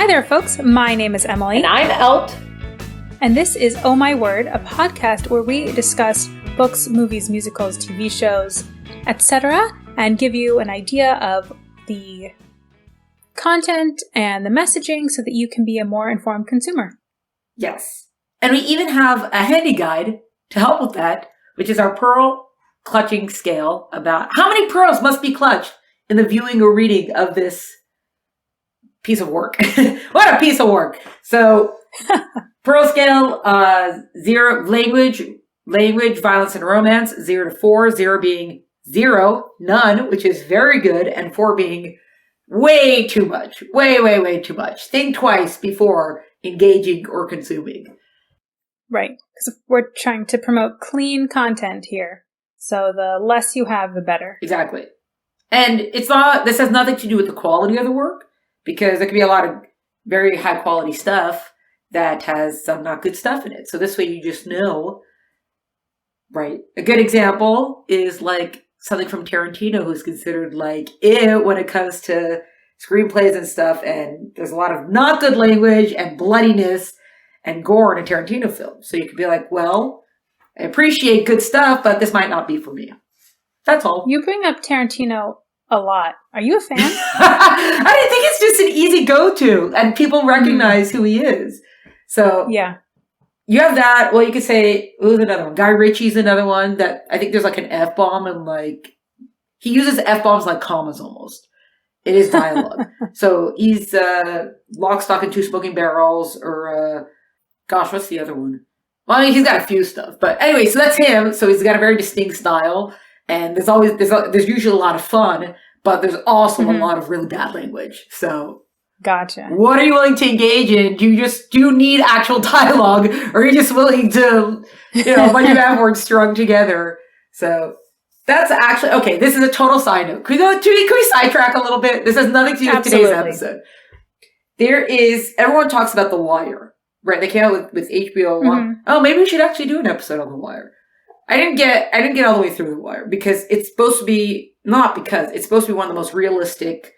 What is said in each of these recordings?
Hi there, folks. My name is Emily. And I'm Elt. And this is Oh My Word, a podcast where we discuss books, movies, musicals, TV shows, etc., and give you an idea of the content and the messaging so that you can be a more informed consumer. Yes. And we even have a handy guide to help with that, which is our pearl clutching scale about how many pearls must be clutched in the viewing or reading of this piece of work. What a piece of work. So, pearl scale, 0, language, violence and romance, 0 to 4, 0 being 0, none, which is very good, and 4 being way too much. Way too much. Think twice before engaging or consuming. Right. Because we're trying to promote clean content here. So the less you have, the better. Exactly. And this has nothing to do with the quality of the work, because there could be a lot of very high quality stuff that has some not good stuff in it. So this way you just know, right? A good example is like something from Tarantino, who's considered like it when it comes to screenplays and stuff. And there's a lot of not good language and bloodiness and gore in a Tarantino film. So you could be like, well, I appreciate good stuff, but this might not be for me. That's all. You bring up Tarantino a lot. Are you a fan? I think it's just an easy go-to, and people recognize who he is. So yeah, you have that. Well, you could say, who's another one? Guy Ritchie's another one that I think there's like an F-bomb, and like he uses F-bombs like commas almost in his dialogue. So he's Lock, Stock, and Two Smoking Barrels, or gosh, what's the other one? Well, I mean, he's got a few stuff, but anyway, so that's him. So he's got a very distinct style. And there's usually a lot of fun, but there's also a lot of really bad language. So, gotcha. What are you willing to engage in? Do you need actual dialogue, or are you just willing to, a bunch of F words strung together? So that's actually okay. This is a total side note. Can we sidetrack a little bit? This has nothing to do with today's episode. Everyone talks about The Wire, right? They came out with HBO. Oh, maybe we should actually do an episode on The Wire. I didn't get all the way through The Wire because it's supposed to be one of the most realistic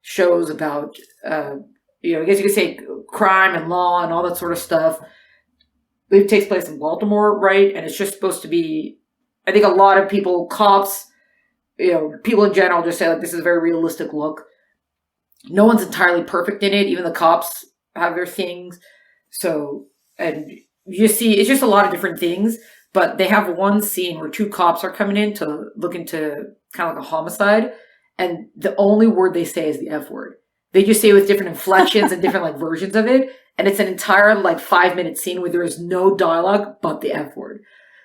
shows about, I guess you could say crime and law and all that sort of stuff. It takes place in Baltimore, right? And it's just supposed to be, I think a lot of people, cops, people in general just say like, this is a very realistic look. No one's entirely perfect in it. Even the cops have their things. So, and you see, it's just a lot of different things. But they have one scene where 2 cops are coming in to look into kind of like a homicide. And the only word they say is the F word. They just say it with different inflections and different like versions of it. And it's an entire like 5-minute scene where there is no dialogue but the F word.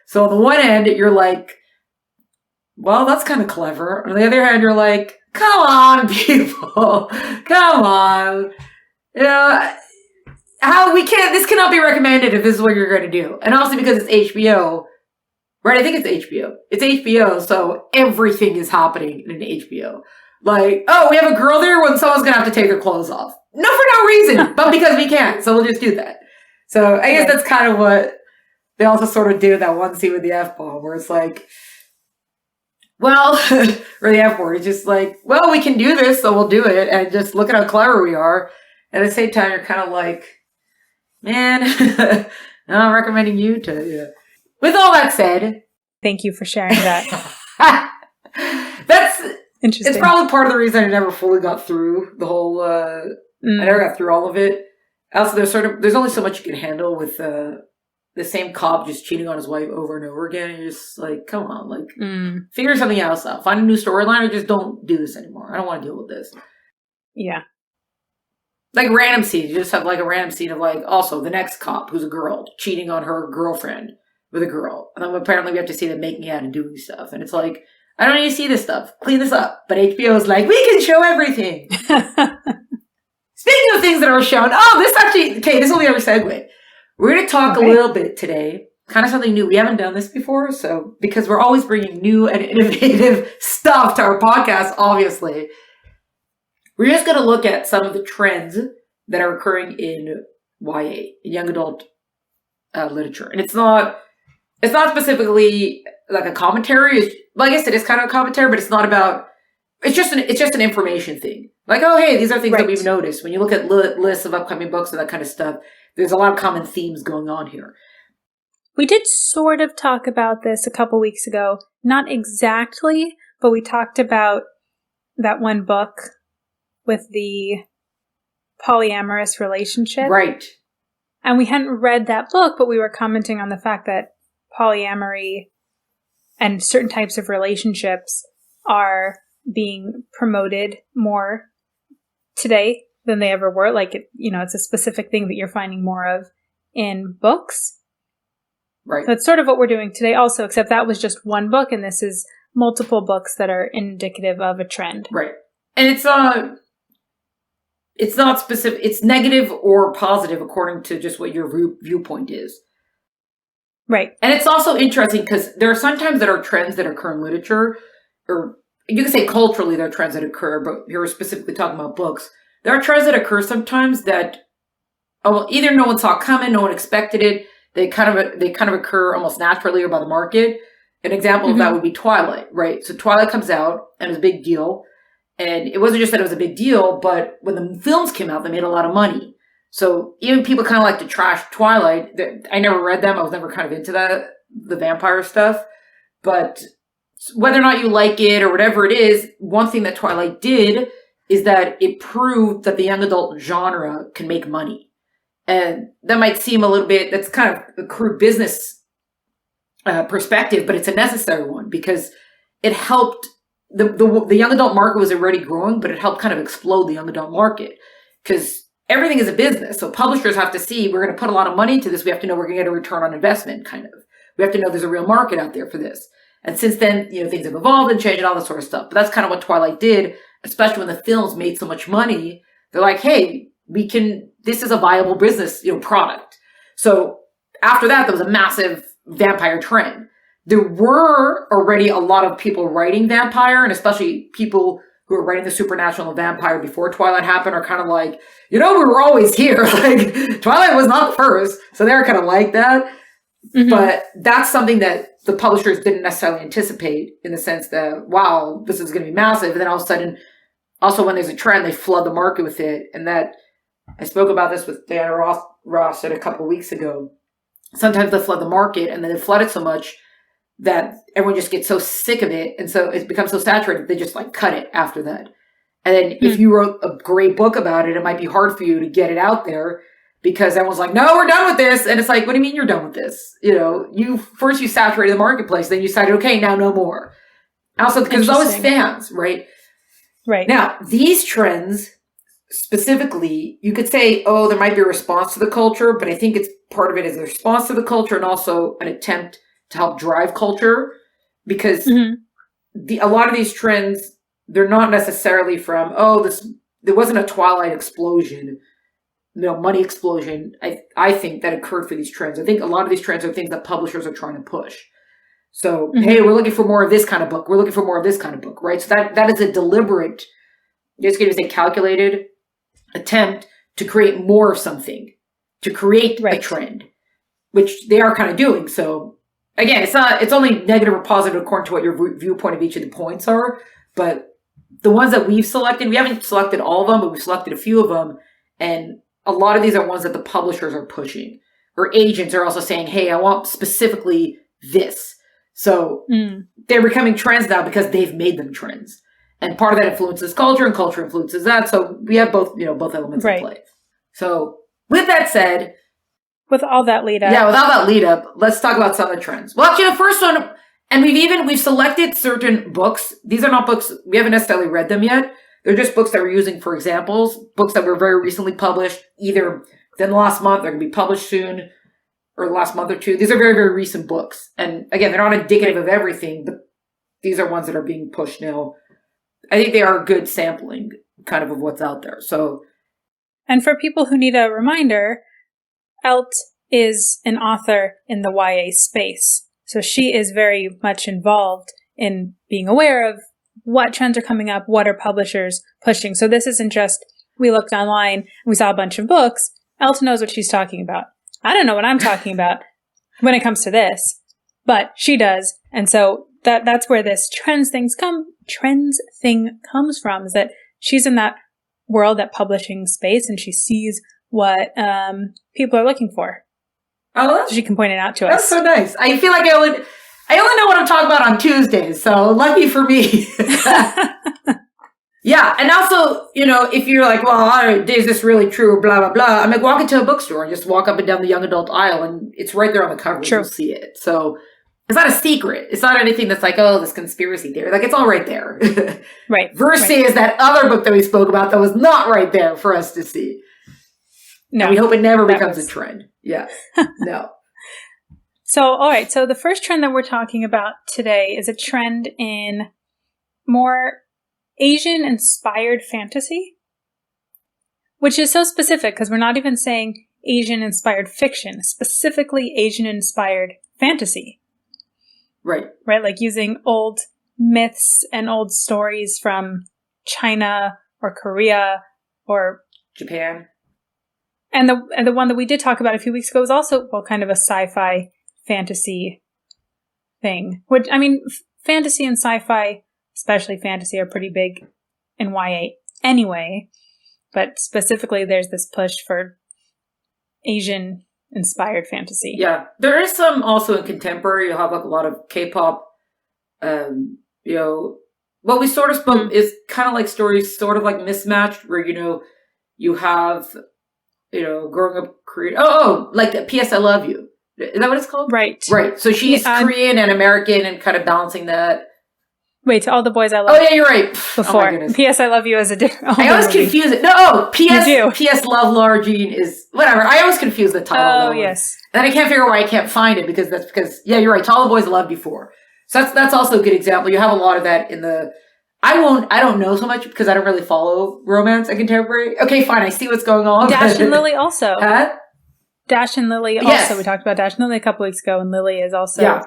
So on the one end, you're like, well, that's kind of clever. On the other hand, you're like, come on, people. Come on. This cannot be recommended if this is what you're going to do. And also because it's HBO, right? I think it's HBO. It's HBO, so everything is happening in an HBO. Like, oh, we have a girl there when someone's going to have to take their clothes off. No, for no reason, but because we can, so we'll just do that. So I guess that's kind of what they also sort of do that one scene with the F-bomb, where it's like, well, or the F word, it's just like, well, we can do this, so we'll do it, and just look at how clever we are. At the same time, you're kind of like, man, I'm recommending you to. Yeah. With all that said, thank you for sharing that. That's interesting. It's probably part of the reason I never fully got through the whole. I never got through all of it. Also, there's only so much you can handle with the same cop just cheating on his wife over and over again. You're just like, come on, like figure something else out. Find a new storyline, or just don't do this anymore. I don't want to deal with this. Yeah. Like random scenes. You just have like a random scene of like, also the next cop who's a girl cheating on her girlfriend with a girl. And then apparently we have to see them making out and doing stuff. And it's like, I don't need to see this stuff. Clean this up. But HBO is like, we can show everything. Speaking of things that are shown. This will be our segue. We're going to talk a little bit today. Kind of something new. We haven't done this before. So, because we're always bringing new and innovative stuff to our podcast, obviously. We're just going to look at some of the trends that are occurring in YA, in young adult literature. And it's not specifically like a commentary. Well, I guess it is kind of a commentary, but it's not about it's just an information thing. Like, oh, hey, these are things Right. that we've noticed. When you look at lists of upcoming books and that kind of stuff, there's a lot of common themes going on here. We did sort of talk about this a couple weeks ago. Not exactly, but we talked about that one book with the polyamorous relationship. Right. And we hadn't read that book, but we were commenting on the fact that polyamory and certain types of relationships are being promoted more today than they ever were. Like, it's a specific thing that you're finding more of in books. Right. That's sort of what we're doing today also, except that was just one book, and this is multiple books that are indicative of a trend. Right. And it's not specific. It's negative or positive according to just what your viewpoint is. Right. And it's also interesting because there are sometimes that are trends that occur in literature, or you can say culturally there are trends that occur, but here we're specifically talking about books. There are trends that occur sometimes that either no one saw coming, no one expected it. They kind of occur almost naturally or by the market. An example of that would be Twilight, right? So Twilight comes out and it was a big deal. And it wasn't just that it was a big deal, but when the films came out, they made a lot of money. So even people kind of like to trash Twilight. I never read them. I was never kind of into the vampire stuff. But whether or not you like it or whatever it is, one thing that Twilight did is that it proved that the young adult genre can make money. And that might seem a little bit, that's kind of a crude business perspective, but it's a necessary one because it helped. The young adult market was already growing, but it helped kind of explode the young adult market because everything is a business. So publishers have to see, we're going to put a lot of money into this. We have to know we're going to get a return on investment, kind of. We have to know there's a real market out there for this. And since then, things have evolved and changed and all that sort of stuff. But that's kind of what Twilight did, especially when the films made so much money. They're like, hey, this is a viable business, product. So after that, there was a massive vampire trend. There were already a lot of people writing vampire, and especially people who were writing the supernatural and vampire before Twilight happened are kind of like, we were always here. Like, Twilight was not the first. So they're kind of like that. Mm-hmm. But that's something that the publishers didn't necessarily anticipate in the sense that, wow, this is going to be massive. And then all of a sudden, also when there's a trend, they flood the market with it. And that, I spoke about this with Diana Ross a couple of weeks ago. Sometimes they flood the market, and then they flood it so much that everyone just gets so sick of it. And so it becomes so saturated, they just cut it after that. And then if you wrote a great book about it, it might be hard for you to get it out there because everyone's like, no, we're done with this. And it's like, what do you mean you're done with this? You saturated the marketplace, then you decided, okay, now no more. Also, because there's always fans, right? Right. Now, these trends specifically, you could say, oh, there might be a response to the culture, but I think it's part of it is a response to the culture and also an attempt to help drive culture because a lot of these trends, they're not necessarily from, there wasn't a Twilight explosion, money explosion, I think that occurred for these trends. I think a lot of these trends are things that publishers are trying to push. So, hey, we're looking for more of this kind of book. We're looking for more of this kind of book, right? So that is a deliberate, just going to say calculated attempt to create more of something, to create a trend, which they are kind of doing. So again, it's only negative or positive according to what your viewpoint of each of the points are. But the ones that we've selected, we haven't selected all of them, but we've selected a few of them. And a lot of these are ones that the publishers are pushing, or agents are also saying, hey, I want specifically this. So they're becoming trends now because they've made them trends. And part of that influences culture, and culture influences that. So we have both elements in play. So with that said, with all that lead up. Yeah, with all that lead up, let's talk about some of the trends. Well, actually, the first one, and we've selected certain books. These are not books, we haven't necessarily read them yet. They're just books that we're using for examples, books that were very recently published, either within the last month, they're going to be published soon, or the last month or two. These are very, very recent books. And again, they're not indicative of everything, but these are ones that are being pushed now. I think they are a good sampling kind of what's out there. So, and for people who need a reminder, Elt is an author in the YA space. So she is very much involved in being aware of what trends are coming up, what are publishers pushing. So this isn't just, we looked online and we saw a bunch of books. Elt knows what she's talking about. I don't know what I'm talking about when it comes to this, but she does. And so that's where this trends trends thing comes from, is that she's in that world, that publishing space, and she sees what people are looking for. Oh, so she can point it out to us. That's so nice. I feel like I only know what I'm talking about on Tuesdays, so lucky for me. Yeah, and also, if you're like, well, is this really true, blah, blah, blah. I'm like, walk into a bookstore and just walk up and down the young adult aisle, and it's right there on the cover. You'll see it. So it's not a secret. It's not anything that's like, oh, this conspiracy theory. Like, it's all right there. Right. Versus that other book that we spoke about that was not right there for us to see. No. And we hope it never becomes a trend. Yeah. No. So, all right. So the first trend that we're talking about today is a trend in more Asian-inspired fantasy, which is so specific because we're not even saying Asian-inspired fiction, specifically Asian-inspired fantasy. Right. Right, like using old myths and old stories from China or Korea or Japan. And the one that we did talk about a few weeks ago was also, kind of a sci-fi fantasy thing. Which, I mean, fantasy and sci-fi, especially fantasy, are pretty big in YA anyway. But specifically, there's this push for Asian-inspired fantasy. Yeah. There is some also in contemporary. You'll have like a lot of K-pop. What we sort of spoke is kind of like stories, sort of like mismatched, where, you have, growing up Korean. Like the P.S. I Love You. Is that what it's called? Right. Right. So she's Korean and American and kind of balancing that. Wait, To All the Boys I Love. Oh, yeah, you're right. Before. P.S. I Love You is a different... I always confuse it. No, P.S. Love Laura Jean is... Whatever. I always confuse the title. Oh, yes. And I can't figure out why I can't find it because, yeah, you're right. To All the Boys I Loved Before. So that's also a good example. You have a lot of that in the... I don't know so much because I don't really follow romance and contemporary. Okay, fine. I see what's going on. Dash and Lily also. Huh? Dash and Lily also. Yes. We talked about Dash and Lily a couple weeks ago, and Lily is also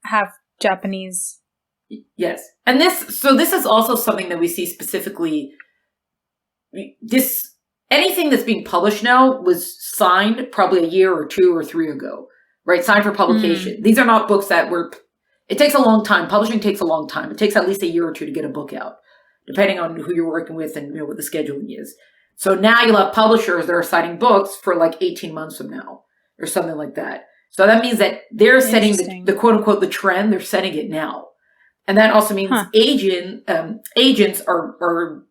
half Japanese. Yes. And this is also something that we see specifically. Anything that's being published now was signed probably a year or 2 or 3 ago, right? Signed for publication. These are not books that were... It takes a long time. Publishing takes a long time. It takes at least a year or 2 to get a book out, depending on who you're working with and what the scheduling is. So now you'll have publishers that are signing books for like 18 months from now or something like that. So that means that they're setting the quote unquote the trend. They're setting it now, and that also means agents are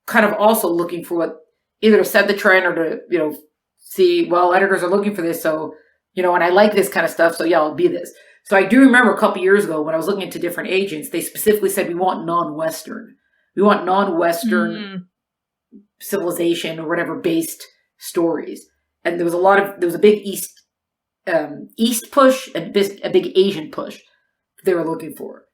kind of also looking for what either to set the trend or to see, well, editors are looking for this, so and I like this kind of stuff, so yeah, I'll be this. So I do remember a couple years ago when I was looking into different agents, they specifically said, we want non-Western. We want non-Western civilization or whatever based stories. And there was a big East push and a big Asian push they were looking for.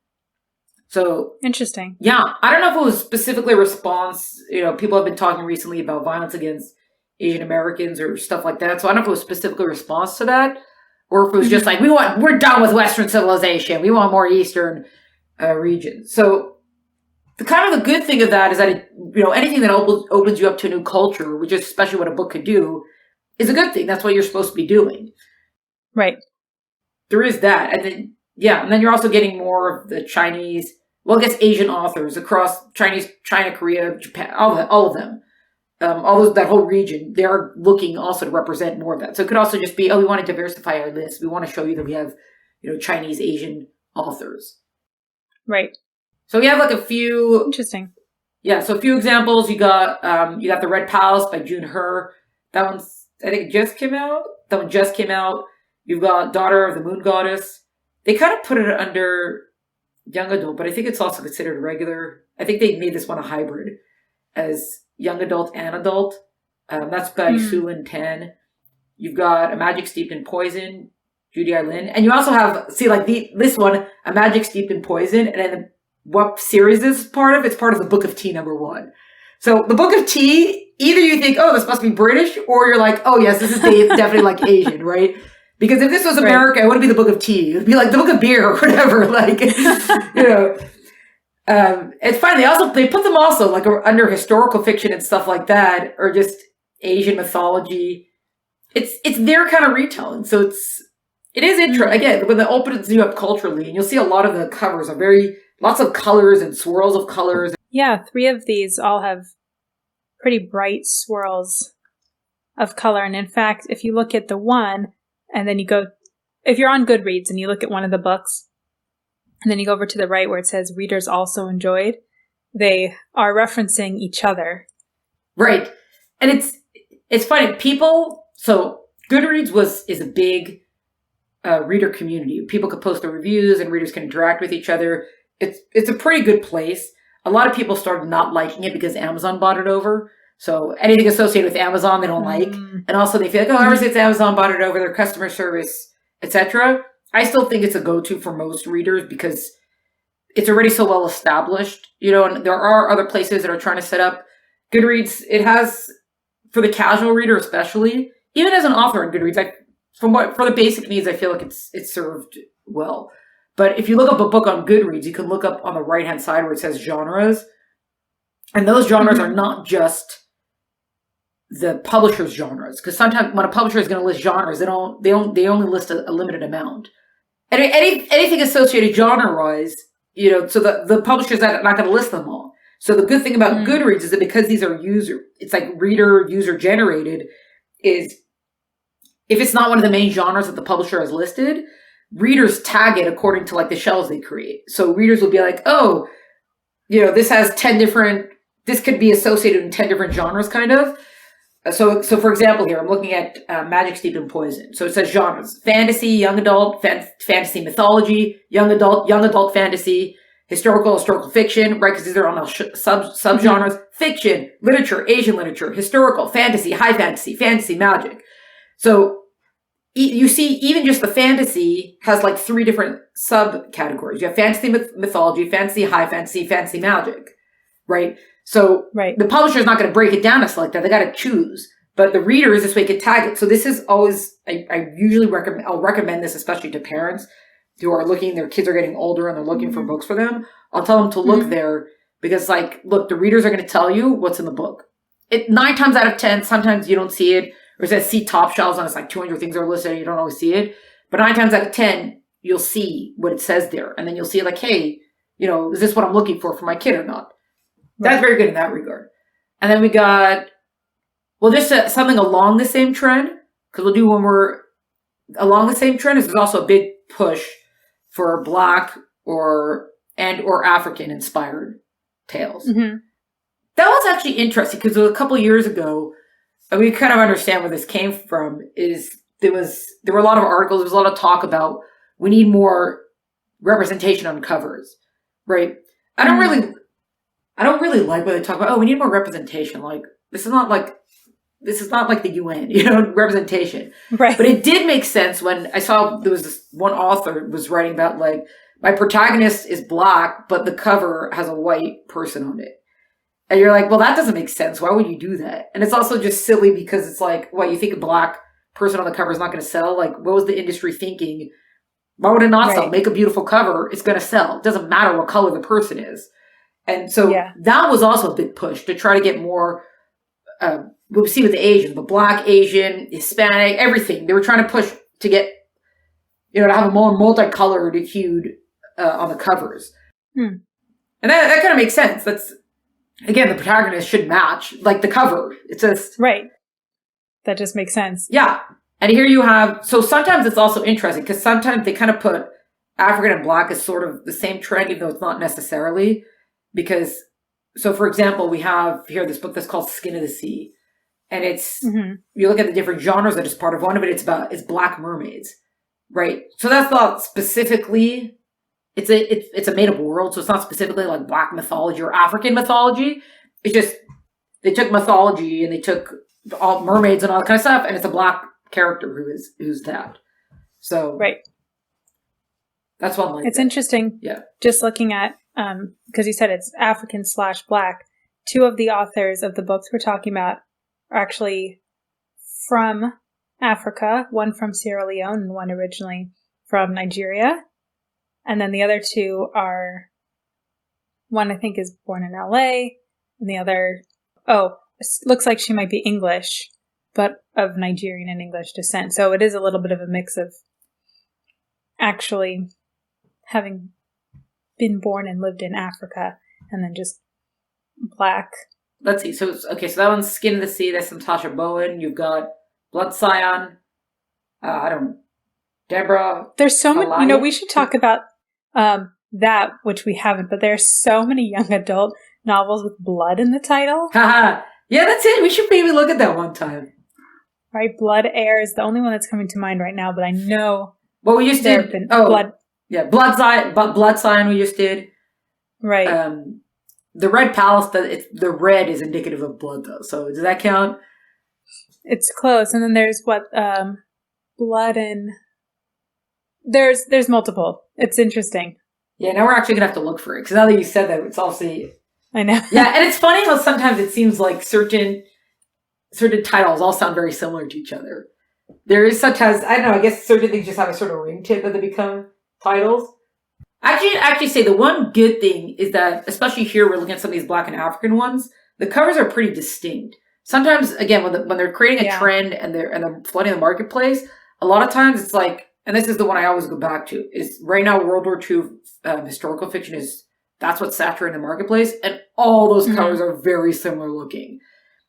So interesting. Yeah. I don't know if it was specifically a response. People have been talking recently about violence against Asian Americans or stuff like that. So I don't know if it was specifically a response to that. Or if it was just like, we're done with Western civilization. We want more Eastern regions. So the kind of the good thing of that is that, anything that opens you up to a new culture, which is especially what a book could do, is a good thing. That's what you're supposed to be doing. Right. There is that. And then, and then you're also getting more of the Chinese, Asian authors across China, Korea, Japan, all of them. That whole region, they're looking also to represent more of that. So it could also just be, we want to diversify our list. We want to show you that we have, Chinese, Asian authors. Right. So we have like a few. Interesting. Yeah. So a few examples. You got The Red Palace by June Her. That one's, I think, just came out. That one just came out. You've got Daughter of the Moon Goddess. They kind of put it under young adult, but I think it's also considered regular. I think they made this one a hybrid as young adult and adult. That's by Sulin Tan. You've got A Magic Steeped in Poison, Judy I. Lin. And you also have, this one, A Magic Steeped in Poison. And then what series this is part of? It's part of the Book of Tea #1. So the Book of Tea, either you think, this must be British, or you're like, yes, this is definitely like Asian, right? Because if this was America, it wouldn't be the Book of Tea. It would be like the Book of Beer or whatever. It's fine. They put them also like under historical fiction and stuff like that, or just Asian mythology. It's their kind of retelling. So it is interesting. Again, when it opens you up culturally, and you'll see a lot of the covers are very lots of colors and swirls of colors. Yeah, 3 of these all have pretty bright swirls of color. And in fact, if you look at the one, and then you go, if you're on Goodreads and you look at one of the books, and then you go over to the right where it says readers also enjoyed, they are referencing each other. Right. And it's funny. So Goodreads is a big reader community. People could post their reviews and readers can interact with each other. It's a pretty good place. A lot of people started not liking it because Amazon bought it over. So anything associated with Amazon, they don't like. And also they feel like, ever since Amazon bought it over, their customer service, etc. I still think it's a go-to for most readers because it's already so well established, and there are other places that are trying to set up Goodreads. It has, for the casual reader especially, even as an author on Goodreads, for the basic needs, I feel like it's served well. But if you look up a book on Goodreads, you can look up on the right-hand side where it says genres. And those genres are not just the publisher's genres. Because sometimes when a publisher is going to list genres, they only list a limited amount. And anything associated genre-wise, so the publisher's not going to list them all. So the good thing about Goodreads is that because these are it's like user generated, is if it's not one of the main genres that the publisher has listed, readers tag it according to like the shelves they create. So readers will be like, oh, this has 10 different, this could be associated in 10 different genres kind of. So for example, here I'm looking at Magic Steeped in Poison. So it says genres: fantasy, young adult, fantasy mythology, young adult fantasy, historical fiction, right? Because these are on the subgenres: fiction, literature, Asian literature, historical, fantasy, high fantasy, fantasy magic. So you see, even just the fantasy has like 3 different subcategories. You have fantasy mythology, fantasy high fantasy, fantasy magic, right? So the publisher is not going to break it down as like that. They got to choose. But the readers this way can tag it. So this is always, I usually recommend this, especially to parents who are looking, their kids are getting older and they're looking for books for them. I'll tell them to look there because look, the readers are going to tell you what's in the book. 9 times out of 10, sometimes you don't see it. Or it says see top shelves and it's like 200 things are listed and you don't always see it. But 9 times out of 10, you'll see what it says there. And then you'll see like, hey, is this what I'm looking for my kid or not? That's very good in that regard. And then we got, just something along the same trend, because we'll do when we're along the same trend, is there's also a big push for Black or African inspired tales. That was actually interesting because a couple of years ago, and we kind of understand where this came from, is there were a lot of articles, there was a lot of talk about we need more representation on covers, right? I don't really like when they talk about, we need more representation. Like, this is not like the UN, representation. Right. But it did make sense when I saw there was this one author was writing about like, my protagonist is Black, but the cover has a white person on it. And you're like, well, that doesn't make sense. Why would you do that? And it's also just silly because it's like, you think a Black person on the cover is not going to sell? Like, what was the industry thinking? Why would it not sell? Make a beautiful cover. It's going to sell. It doesn't matter what color the person is. And so that was also a big push to try to get more, we'll see with the Asians, but Black, Asian, Hispanic, everything. They were trying to push to get, to have a more multicolored hued on the covers. And that kind of makes sense. That's, again, the protagonist should match, like the cover. It's just... Right. That just makes sense. Yeah. And here you have... So sometimes it's also interesting, because sometimes they kind of put African and Black as sort of the same trend, even though it's not necessarily. Because... So, for example, we have here this book that's called Skin of the Sea. And it's... You look at the different genres that is part of one of it, it's Black mermaids. Right? So that's not specifically... It's a made-up world, so it's not specifically like Black mythology or African mythology. It's just they took mythology and they took all mermaids and all that kind of stuff, and it's a Black character who's that. So that's one like. It's interesting. Yeah. Just looking at because you said it's African/Black. 2 of the authors of the books we're talking about are actually from Africa. One from Sierra Leone and one originally from Nigeria. And then the other 2 are, one I think is born in LA, and the other, looks like she might be English, but of Nigerian and English descent. So it is a little bit of a mix of actually having been born and lived in Africa, and then just black. Let's see. So that one's Skin of the Sea. That's some Tasha Bowen. You've got Blood Scion. Deborah. There's so many. We should talk about that, which we haven't, but there's so many young adult novels with blood in the title. Haha. Yeah, that's it. We should maybe look at that one time. Right, Blood Air is the only one that's coming to mind right now, but I know. Well, we just did. Blood. Yeah, Blood Sign. We just did. Right. The Red Palace. The red is indicative of blood, though. So does that count? It's close. And then there's Blood and there's multiple. It's interesting. Yeah, now we're actually gonna have to look for it because now that you said that, it's obviously. I know. Yeah, and it's funny how sometimes it seems like certain titles all sound very similar to each other. There is sometimes, I don't know, I guess certain things just have a sort of ring to it that they become titles. Actually say the one good thing is that, especially here, we're looking at some of these Black and African ones, the covers are pretty distinct. Sometimes, again, when they're creating a trend and they're flooding the marketplace, a lot of times it's like, and this is the one I always go back to, is right now World War II historical fiction that's what's saturating the marketplace, and all those covers are very similar looking.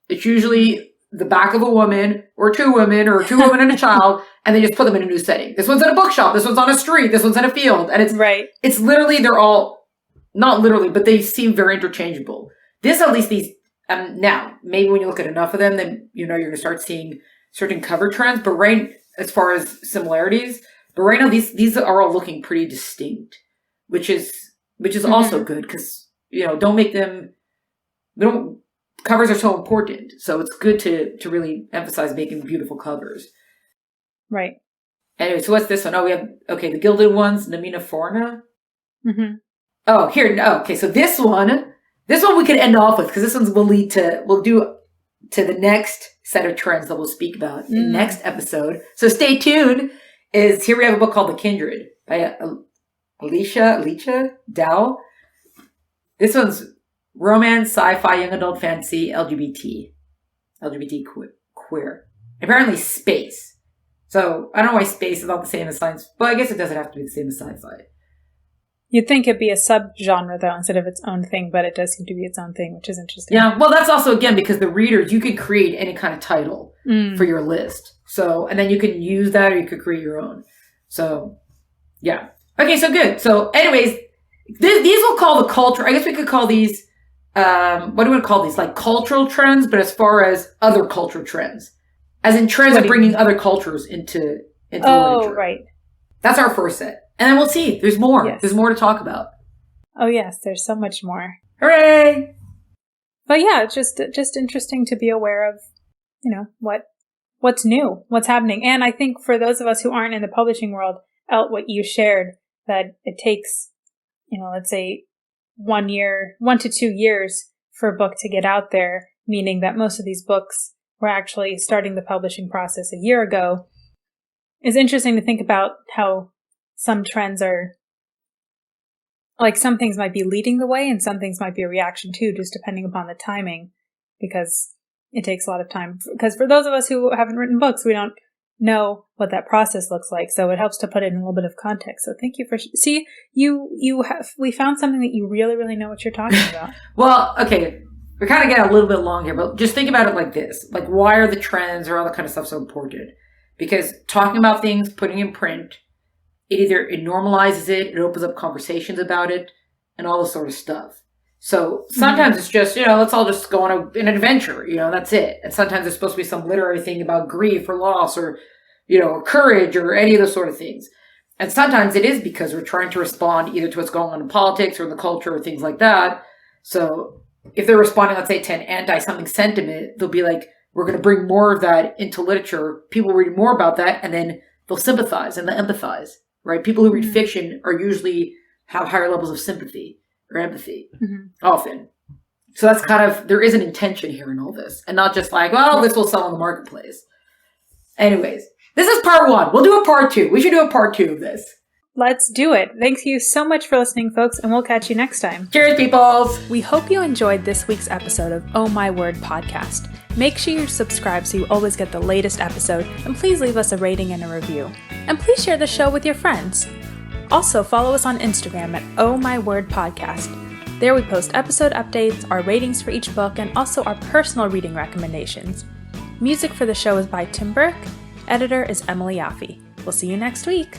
It's usually the back of a woman, or two women and a child, and they just put them in a new setting. This one's in a bookshop, this one's on a street, this one's in a field, and it's literally, they're all, not literally, but they seem very interchangeable. At least these, now, maybe when you look at enough of them, then you're going to start seeing certain cover trends, but as far as similarities, but right now these are all looking pretty distinct, which is also good, because, don't make them, covers are so important. So it's good to really emphasize making beautiful covers. Right. Anyway, so what's this one? Oh, we have, the Gilded Ones, Namina Forna. Mm-hmm. Oh, here, no. Okay, so this one we could end off with, because this one's we'll do to the next set of trends that we'll speak about in next episode. So stay tuned. Here we have a book called The Kindred by Alicia Dow. This one's romance, sci-fi, young adult fantasy, LGBT queer. Apparently space. So I don't know why space is not the same as science, but I guess it doesn't have to be the same as sci-fi. You'd think it'd be a subgenre though, instead of its own thing, but it does seem to be its own thing, which is interesting. Yeah, well, that's also, again, because the readers, you could create any kind of title for your list. So, and then you can use that, or you could create your own. So, yeah. Okay, so good. So, anyways, these we'll call the culture. I guess we could call these, what do we want to call these? Like cultural trends, but as far as other cultural trends. As in trends of bringing other cultures into literature. Oh, right. That's our first set. And then we'll see. There's more. Yes. There's more to talk about. Oh, yes. There's so much more. Hooray! But yeah, it's just interesting to be aware of, what's new, what's happening. And I think for those of us who aren't in the publishing world, what you shared, that it takes, let's say 1 to 2 years for a book to get out there, meaning that most of these books were actually starting the publishing process a year ago, is interesting to think about how some trends are, like some things might be leading the way and some things might be a reaction too, just depending upon the timing, because it takes a lot of time. Because for those of us who haven't written books, we don't know what that process looks like. So it helps to put it in a little bit of context. So thank you for, we found something that you really, really know what you're talking about. Well, okay. We're kind of getting a little bit long here, but just think about it like this. Like, why are the trends or all that kind of stuff so important? Because talking about things, putting in print, it normalizes it opens up conversations about it, and all this sort of stuff. So sometimes it's just, let's all just go on an adventure, that's it. And sometimes there's supposed to be some literary thing about grief or loss or, or courage or any of those sort of things. And sometimes it is because we're trying to respond either to what's going on in politics or in the culture or things like that. So if they're responding, let's say, to an anti-something sentiment, they'll be like, we're going to bring more of that into literature. People read more about that, and then they'll sympathize and they'll empathize, right? People who read fiction are usually have higher levels of sympathy or empathy, often. So that's there is an intention here in all this, and not just like, well, this will sell in the marketplace. Anyways, this is part 1. We'll do a part 2. We should do a part 2 of this. Let's do it. Thank you so much for listening, folks, and we'll catch you next time. Cheers, peoples! We hope you enjoyed this week's episode of Oh My Word podcast. Make sure you subscribe so you always get the latest episode, and please leave us a rating and a review. And please share the show with your friends. Also, follow us on Instagram at Oh My Word Podcast. There we post episode updates, our ratings for each book, and also our personal reading recommendations. Music for the show is by Tim Burke. Editor is Emily Yaffe. We'll see you next week.